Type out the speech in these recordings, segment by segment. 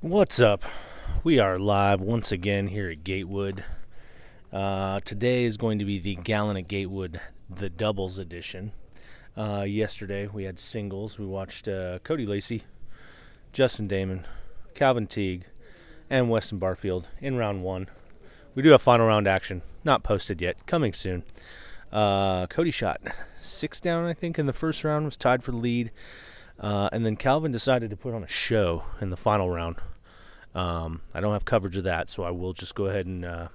What's up? We are live once again here at Gatewood. Today is going to be the Gallant at Gatewood, the doubles edition. Yesterday we had singles. We watched Cody Lacey, Justin Damon, Calvin Teague, and Weston Barfield in round one. We do have final round action, not posted yet, coming soon. Cody shot 6 down, I think, in the first round, was tied for the lead. And then Calvin decided to put on a show in the final round. I don't have coverage of that, so I will just go ahead and,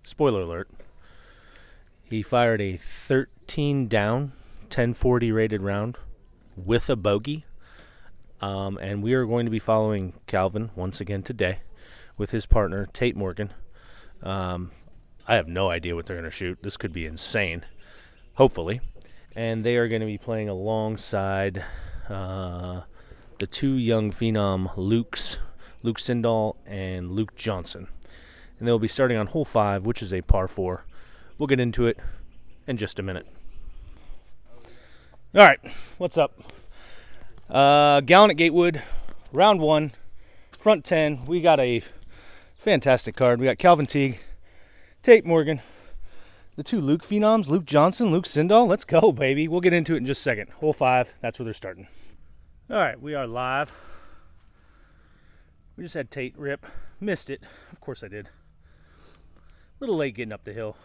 spoiler alert, he fired a 13 down, 1040 rated round with a bogey. And we are going to be following Calvin once again today with his partner, Tait Morgan. I have no idea what they're going to shoot. This could be insane, hopefully. And they are going to be playing alongside the two young phenom Luke Sindall and Luke Johnson. And they'll be starting on hole 5, which is a par 4. We'll get into it in just a minute. All right, what's up? Gallant at Gatewood, round 1, front 10. We got a fantastic card. We got Calvin Teague, Tait Morgan, the two Luke phenoms, Luke Johnson, Luke Sindall. Let's go, baby. We'll get into it in just a second. Hole 5, that's where they're starting. All right, we are live. We just had Tait rip. Missed it. Of course I did. A little late getting up the hill.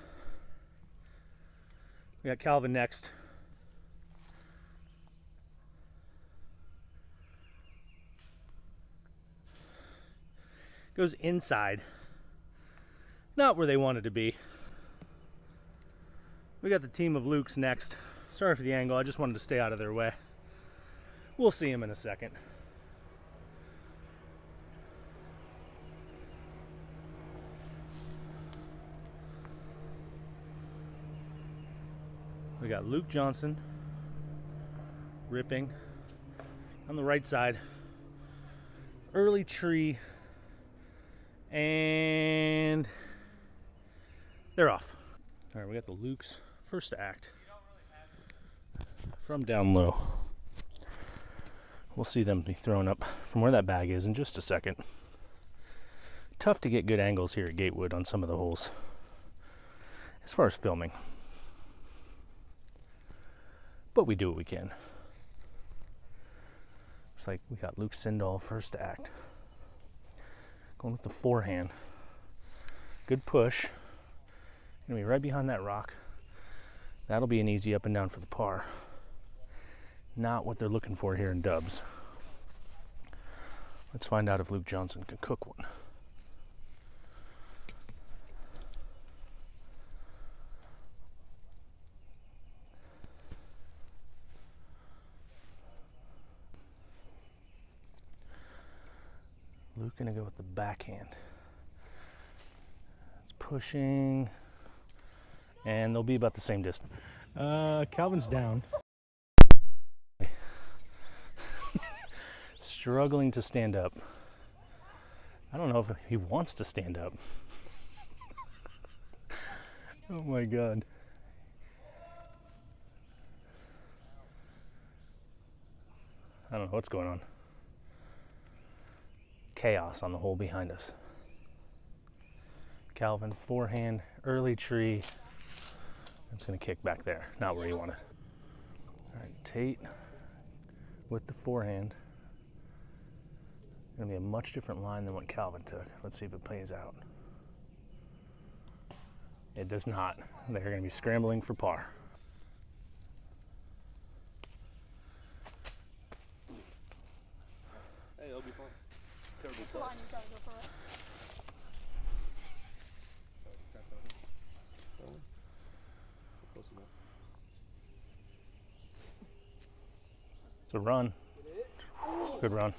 We got Calvin next. Goes inside. Not where they wanted to be. We got the team of Lukes next. Sorry for the angle. I just wanted to stay out of their way. We'll see him in a second. We got Luke Johnson ripping on the right side. Early tree. And they're off. All right, we got the Luke's first act from down low. We'll see them be thrown up from where that bag is in just a second. Tough to get good angles here at Gatewood on some of the holes as far as filming. But we do what we can. Looks like we got Luke Sindall first act. Going with the forehand. Good push. Gonna be right behind that rock. That'll be an easy up and down for the par. Not what they're looking for here in dubs. Let's find out if Luke Johnson can cook one. Luke gonna go with the backhand. It's pushing, and they'll be about the same distance. Calvin's down. Struggling to stand up. I don't know if he wants to stand up. Oh my God. I don't know what's going on. Chaos on the hole behind us. Calvin, forehand, early tree. It's going to kick back there, not where you want it. All right, Tait with the forehand. Going to be a much different line than what Calvin took. Let's see if it plays out. It does not. They're going to be scrambling for par. Hey, it'll be fun. It's a run. Good run.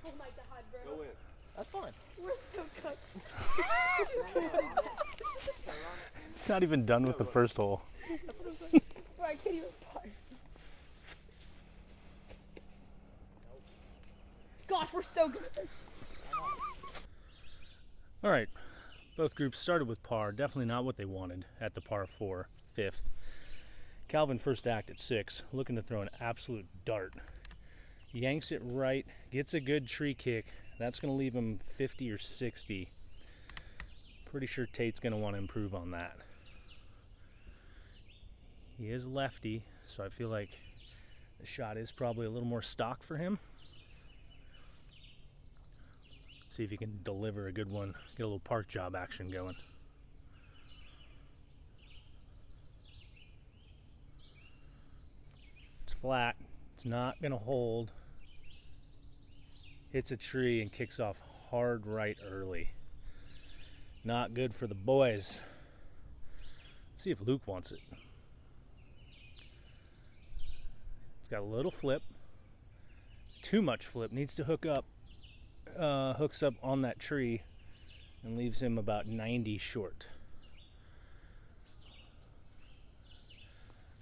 Oh my God, bro. Go in. That's fine. We're so cooked. Not even done with the first hole. Bro, I can't even park. Gosh, we're so good at this. All right, both groups started with par. Definitely not what they wanted at the par 4, 5th. Calvin first act at 6, looking to throw an absolute dart. Yanks it right, gets a good tree kick, That's going to leave him 50 or 60. Pretty sure Tate's going to want to improve on that. He is lefty, so I feel like the shot is probably a little more stock for him. Let's see if he can deliver a good one, get a little park job action going. It's flat. It's not going to hold. Hits a tree and kicks off hard right early. Not good for the boys. Let's see if Luke wants it. It's got a little flip. Too much flip. Needs to hook up. Hooks up on that tree and leaves him about 90 short.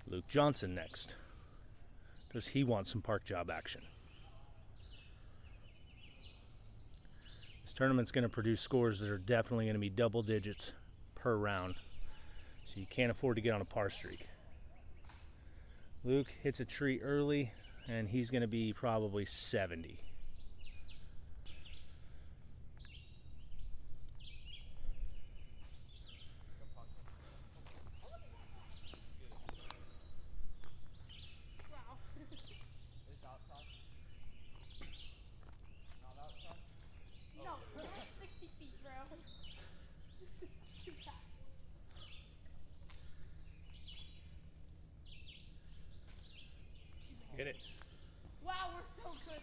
Luke Johnson next. Does he want some park job action? This tournament's going to produce scores that are definitely going to be double digits per round, so you can't afford to get on a par streak. Luke hits a tree early, and he's going to be probably 70. Get it. Wow, we're so good.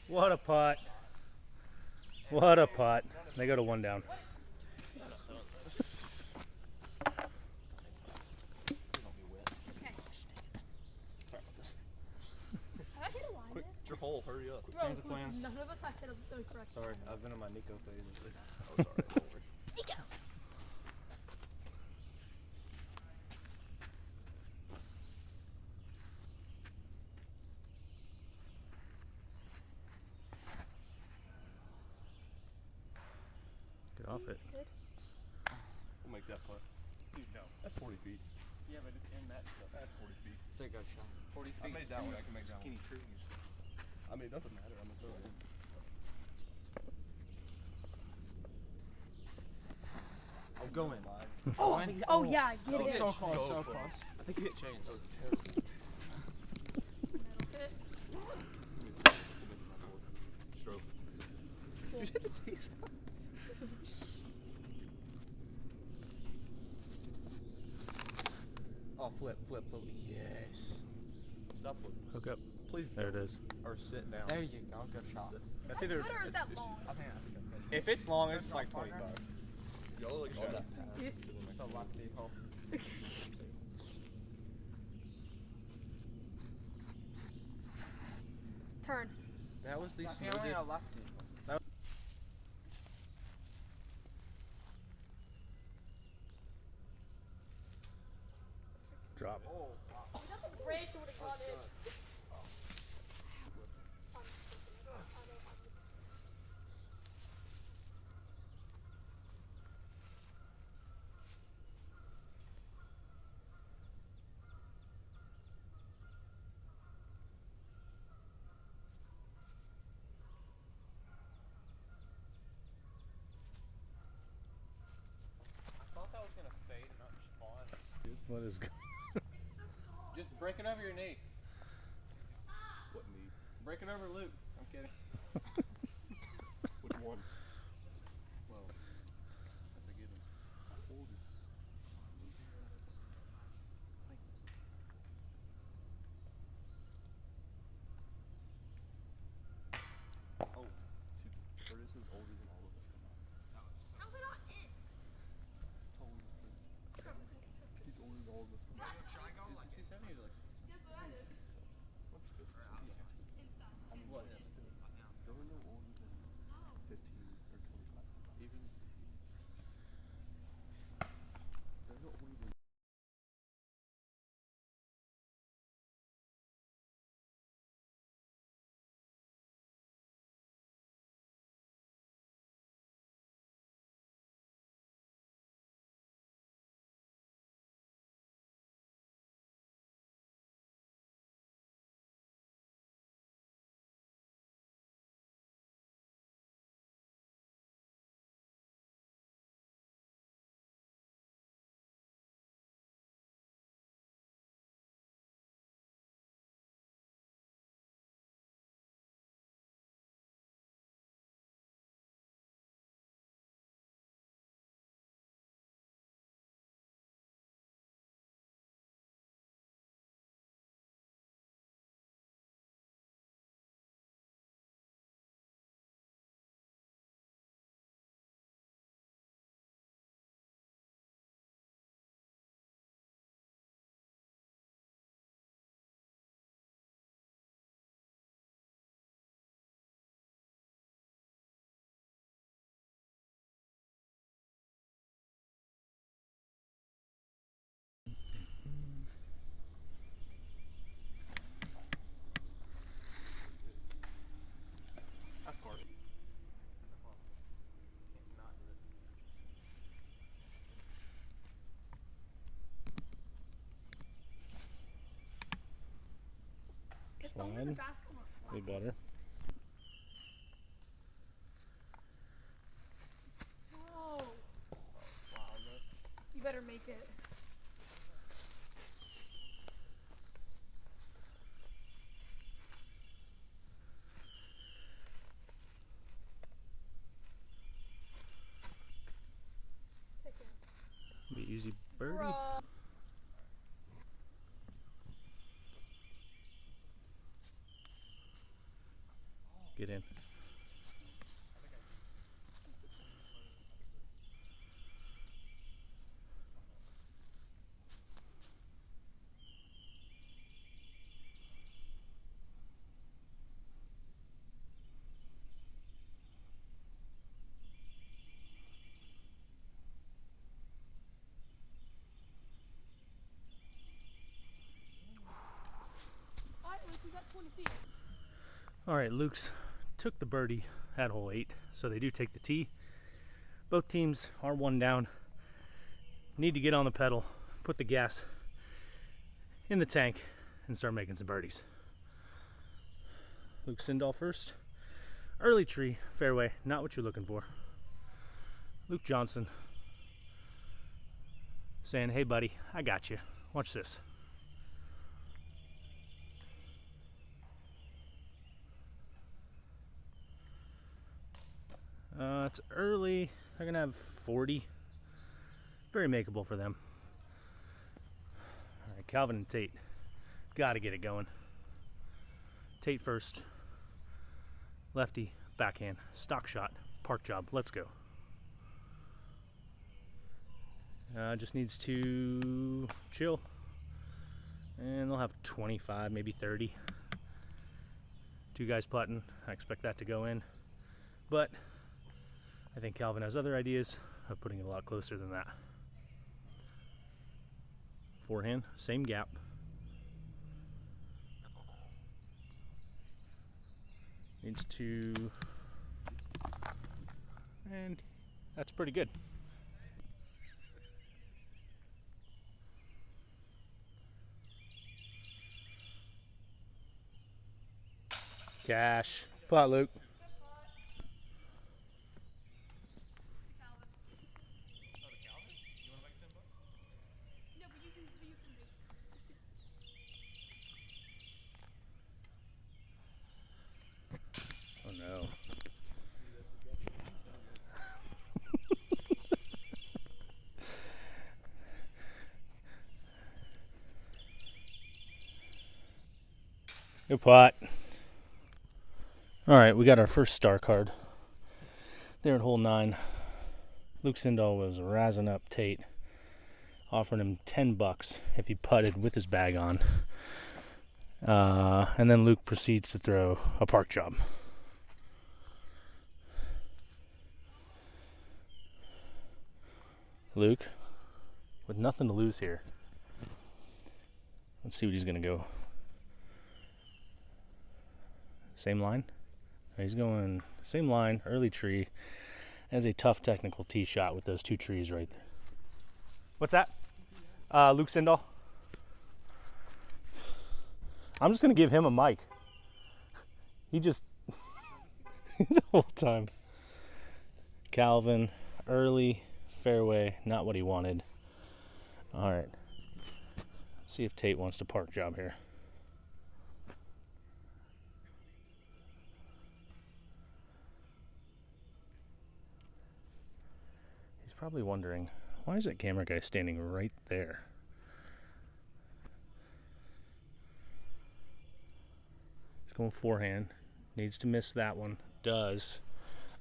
What a putt. What a putt. They go to one down. Quick, it's your hole, hurry up. Bro, Change the plans. none of us have hit a correct. Sorry, I've been in my Nico phase. Oh, it's alright, don't worry. Nico! Get off it. Good. We'll make that putt. Dude, no, that's 40 feet. Yeah, but it's in that stuff. That's 40 feet. Say go shot. 40 feet. I made that one. I can make that Skinny one. trees. I mean, it doesn't matter. I'm going to throw it in. I'm going. Oh, oh yeah, get Oh, it. So close, So so close. close. I think you hit chains. That was terrible. Hit. Stroke. You hit the tees. Oh, flip. Yes. Stop flipping. Hook up. Please. There it is. Or sit down. There you go. Good shot. That's either. Good or is that long? I think that's good. If it's long, it's like 25. Y'all look at that. It's a lefty hole. Turn. That was the Definitely smoothest. a lefty. Drop. Oh, wow. Nothing great would have got it. I thought that was gonna fade and not spawn. What is Just break it over your knee. What knee? Break it over Luke. I'm kidding. Which one? Well, that's a given. How old is Oh, shoot. Curtis is older than all of us. How are they not in? no older than 15 or 25. Even they're no older than. That's hard. Can't not do it. It's the only Slide. basketball. Way better. Whoa. Wow, look. You better make it. Take it. Be easy birdie. Bro. Get in. Alright, we got 20 feet. All right, Luke's took the birdie at hole 8, so they do take the tee. Both teams are one down. Need to get on the pedal, put the gas in the tank, and start making some birdies. Luke Sindall first. Early tree, fairway, not what you're looking for. Luke Johnson saying, hey buddy, I got you. Watch this. It's early. They're gonna have 40. Very makeable for them. All right, Calvin and Tait. Got to get it going. Tait first. Lefty, backhand, stock shot, park job. Let's go. Just needs to chill. And they'll have 25, maybe 30. Two guys putting. I expect that to go in. But I think Calvin has other ideas of putting it a lot closer than that. Forehand, same gap. Needs to, and that's pretty good. Cash. Putt, Luke. No, but you can make Oh no. Good putt. All right, we got our first star card. There at hole 9. Luke Sindall was razzing up Tait, offering him $10 if he putted with his bag on. And then Luke proceeds to throw a park job. Luke, with nothing to lose here. Let's see what he's going to go. Same line? He's going same line, early tree. Has a tough technical tee shot with those two trees right there. What's that? Luke Sindall. I'm just going to give him a mic. He just, the whole time. Calvin, early, fairway, not what he wanted. All right. Let's see if Tait wants to park job here. He's probably wondering, why is that camera guy standing right there? He's going forehand. Needs to miss that one. Does.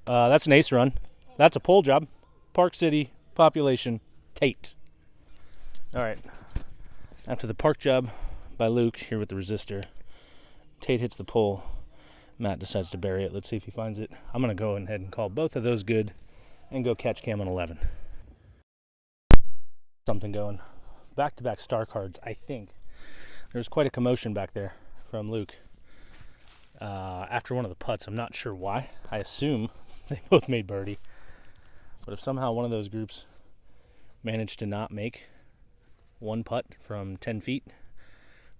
That's an ace run. That's a pole job. Park City, population, Tait. All right. After the park job by Luke here with the resistor, Tait hits the pole. Matt decides to bury it. Let's see if he finds it. I'm going to go ahead and call both of those good and go catch cam on 11. Something going. Back-to-back star cards, I think. There's quite a commotion back there from Luke. After one of the putts, I'm not sure why. I assume they both made birdie. But if somehow one of those groups managed to not make one putt from 10 feet,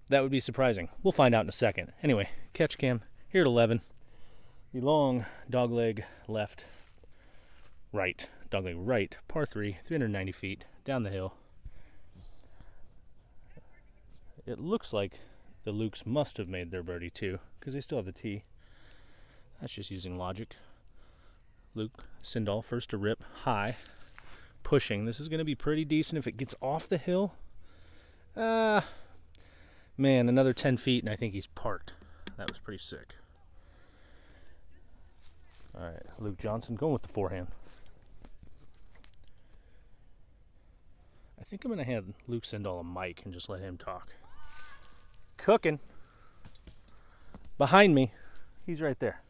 that would be surprising. We'll find out in a second. Anyway, catch cam here at 11. The long dogleg left, right, dogleg right, par 3, 390 feet down the hill. It looks like the Lukes must have made their birdie too, because they still have the tee. That's just using logic. Luke Sindall, first to rip, high, pushing. This is going to be pretty decent if it gets off the hill. Man, another 10 feet, and I think he's parked. That was pretty sick. All right, Luke Johnson going with the forehand. I think I'm going to hand Luke Sindall a mic and just let him talk. Cooking. Behind me. He's right there.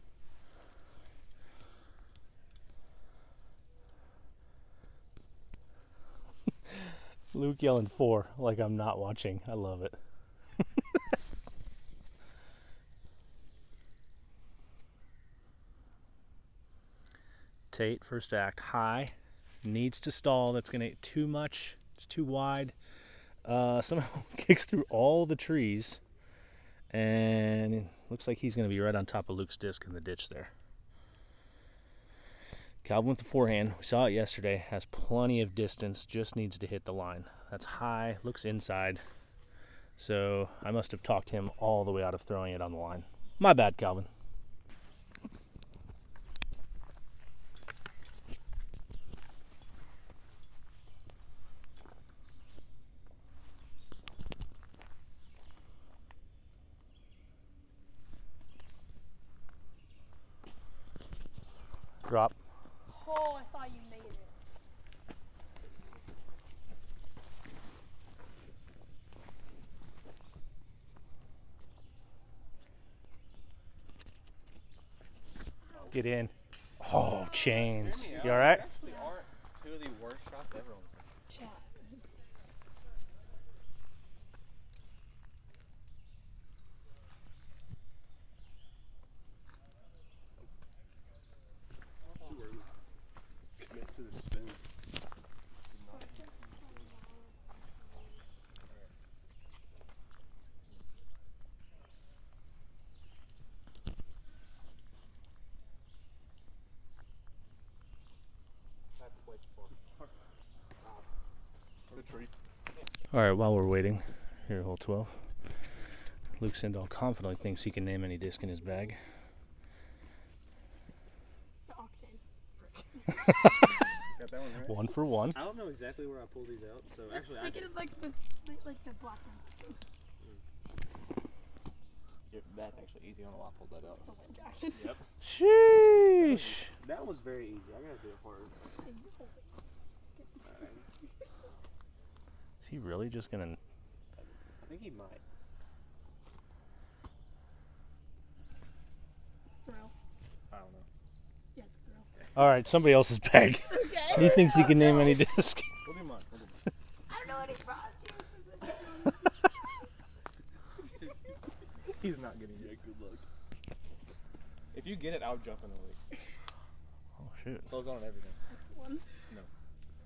Luke yelling 4 like I'm not watching. I love it. Tait, first act, high. Needs to stall. That's going to too much. It's too wide. Somehow kicks through all the trees. And it looks like he's going to be right on top of Luke's disc in the ditch there. Calvin with the forehand. We saw it yesterday. Has plenty of distance. Just needs to hit the line. That's high. Looks inside. So I must have talked him all the way out of throwing it on the line. My bad, Calvin. Drop. Oh, I thought you made it. Get in. Oh, chains. Hear me You out. all right? Actually aren't two of the worst shots ever on this. Chat. Commit to the spin. Good tree. All right, while we're waiting, here at hole 12, Luke Sindall confidently thinks he can name any disc in his bag. It's an octane. Got that one right? 1 for 1. I don't know exactly where I pulled these out, so Just actually I stick did. it like this, like the black ones. That's actually easy. I don't know why I pulled that out. It's a light jacket. Yep. Sheesh. That was very easy. I gotta do it hard. Is he really just going to... I think he might. Thrill. I don't know. Yeah, it's thrill. All right, somebody else's bag. Okay. He thinks he can name any disc. We'll do He's not getting it. Good luck. If you get it, I'll jump in the lake. Oh shoot. Clothes on and everything. That's one. No.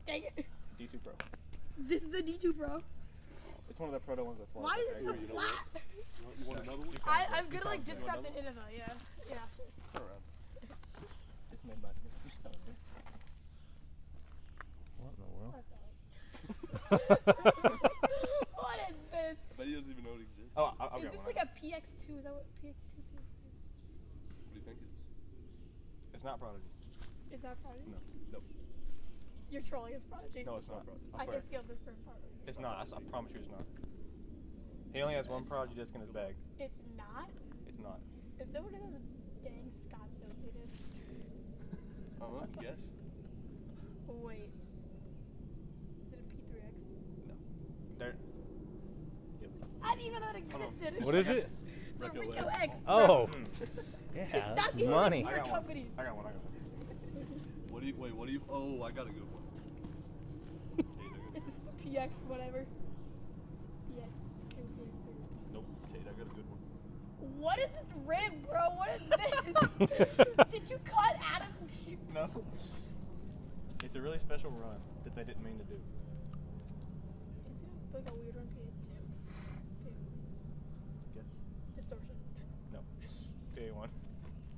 Dang it. D2 Pro. This is a D2 Pro. It's one of the proto ones that flies. Why is it so You know flat? what? You want another one? I'm gonna like discard the info, yeah. Yeah. Turn around. It's made by Mr. Stone. What in the world? What is this? I bet he doesn't even know it exists. Oh, I've Is got this one. like a PX2? Is that what PX2? What do you think it is? It's not Prodigy. Is that Prodigy? No. Nope. You're trolling his Prodigy. No, it's not Prodigy. I can feel this from Prodigy. It's not. I promise you it's not. He only has one Prodigy disc in his bag. It's not? It's not. Is it one of those dang Scott's Oakley discs? Yes. Wait. Is it a P3X? No. There. I didn't even know that existed. What is it? It's a Rico X. Oh. It's Yeah, not that's the money. only beer companies. I got one. What do you, oh, I got a good one. It's the PX whatever. PX. Nope. Tait, I got a good one. What is this rib, bro? What is this? Did you cut Adam? No. It's a really special run that they didn't mean to do. Is it like a weird one? PA2? Yes. Distortion. No. PA1.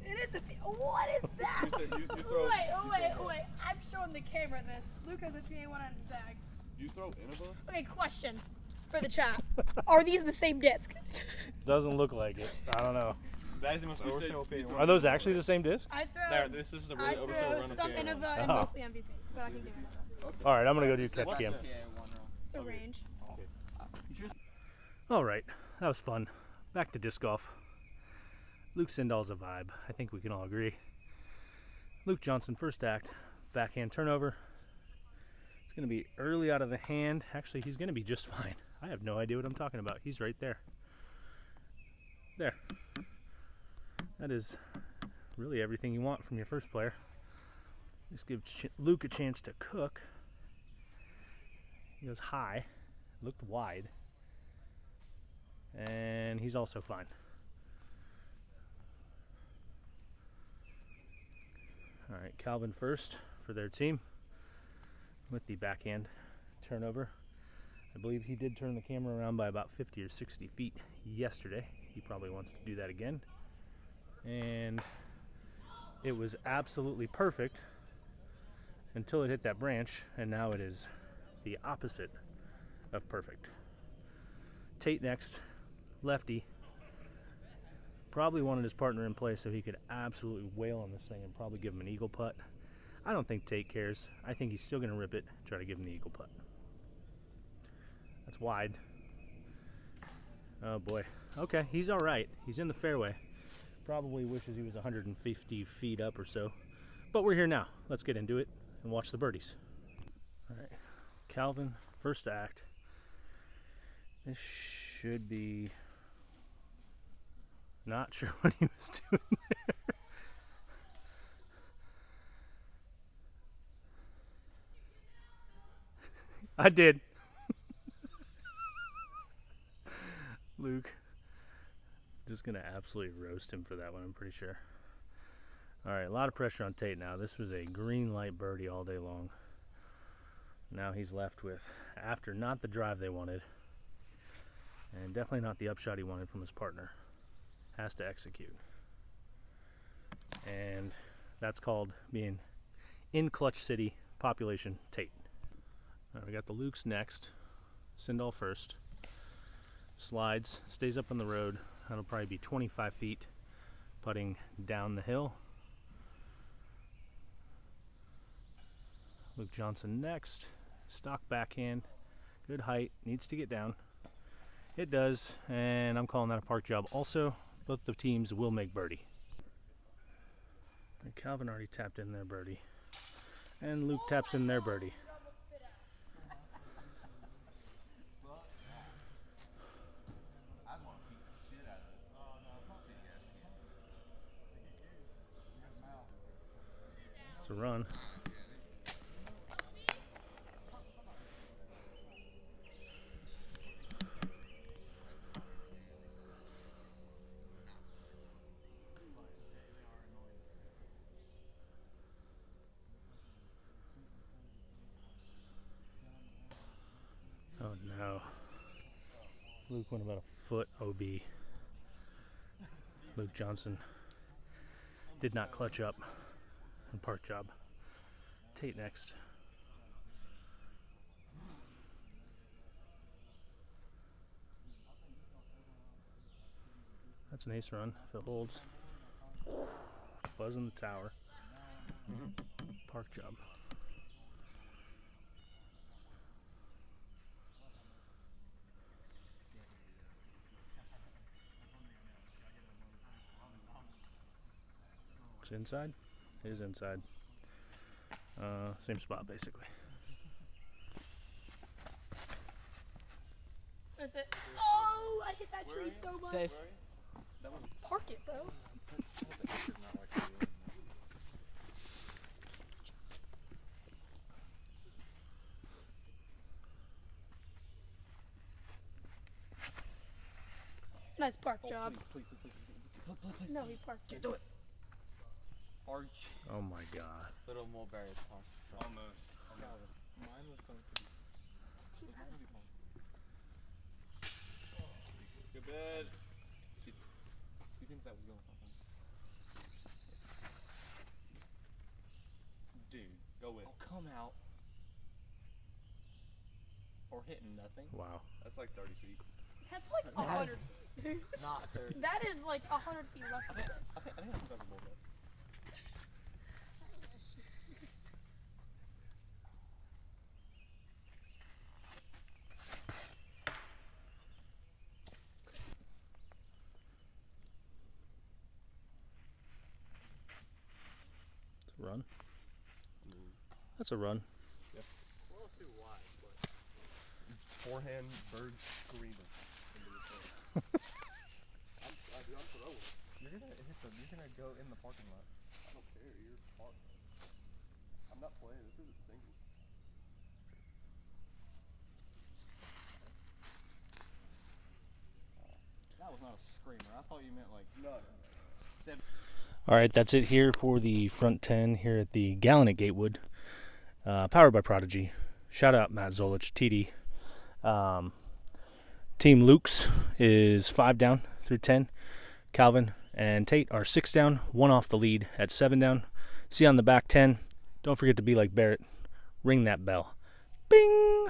It is a what is that? You said you throw. Wait. I'm showing the camera this. Luke has a PA1 on his bag. You throw Innova? Okay, question for the chat. Are these the same disc? Doesn't look like it. I don't know. That is the most You said overkill you PA1. Are those actually the same disc? I throw. There, this is the really overkill throw run of some PA1. Innova and Oh. mostly MVP, but I can do Innova. All right, I'm gonna go do catch cam. It's a range. All right, that was fun. Back to disc golf. Luke Sindall's a vibe. I think we can all agree. Luke Johnson, first act, backhand turnover. It's going to be early out of the hand. Actually, he's going to be just fine. I have no idea what I'm talking about. He's right there. There. That is really everything you want from your first player. Just give Luke a chance to cook. He goes high, looked wide, and he's also fine. All right, Calvin first for their team with the backhand turnover. I believe he did turn the camera around by about 50 or 60 feet yesterday. He probably wants to do that again. And it was absolutely perfect until it hit that branch, and now it is the opposite of perfect. Tait next, lefty. Probably wanted his partner in play so he could absolutely wail on this thing and probably give him an eagle putt. I don't think Tait cares. I think he's still going to rip it, try to give him the eagle putt. That's wide. Oh boy. Okay, he's all right. He's in the fairway. Probably wishes he was 150 feet up or so. But we're here now. Let's get into it and watch the birdies. All right, Calvin, first act. This should be... Not sure what he was doing there. I did. Luke. Just going to absolutely roast him for that one, I'm pretty sure. Alright, a lot of pressure on Tait now. This was a green light birdie all day long. Now he's left with, after not the drive they wanted, and definitely not the upshot he wanted from his partner. Has to execute. And that's called being in Clutch City, population Tait. All right, we got the Lukes next. Sindall first. Slides, stays up on the road. That'll probably be 25 feet, putting down the hill. Luke Johnson next. Stock backhand. Good height, needs to get down. It does, and I'm calling that a park job also. Both the teams will make birdie. And Calvin already tapped in their birdie. And Luke taps in their birdie. It's a run. Wow. Luke went about a foot OB. Luke Johnson did not clutch up on park job. Tait next. That's an ace run if it holds. Buzz in the tower. Park job. It's inside? It is inside. Same spot basically. Is it? Oh, I hit that tree so much. Safe. Park it, bro. Nice park job. Please. No, he parked it. Do it. Are you? Oh my god. Little mulberry park. Almost. Mine was coming. Good bed. Do you think that was going something? Dude, go in. Oh, come out. Or hitting nothing. Wow. That's like 30 feet. That's like 100. Not 30. That is like 100 feet left. I think that's a bullhead. It's a run. That's a run. Well, it's too wide, but Forehand bird screaming into the thing. I'm throwing. You're gonna go in the parking lot. I don't care. You're parked. I'm not playing. This isn't single. That was not a screamer. I thought you meant like no. All right, that's it here for the front 10 here at the Gallant at Gatewood. Powered by Prodigy. Shout out Matt Zolich, TD. Team Luke's is 5 down through 10. Calvin and Tait are 6 down, 1 off the lead at 7 down. See you on the back 10. Don't forget to be like Barrett. Ring that bell. Bing!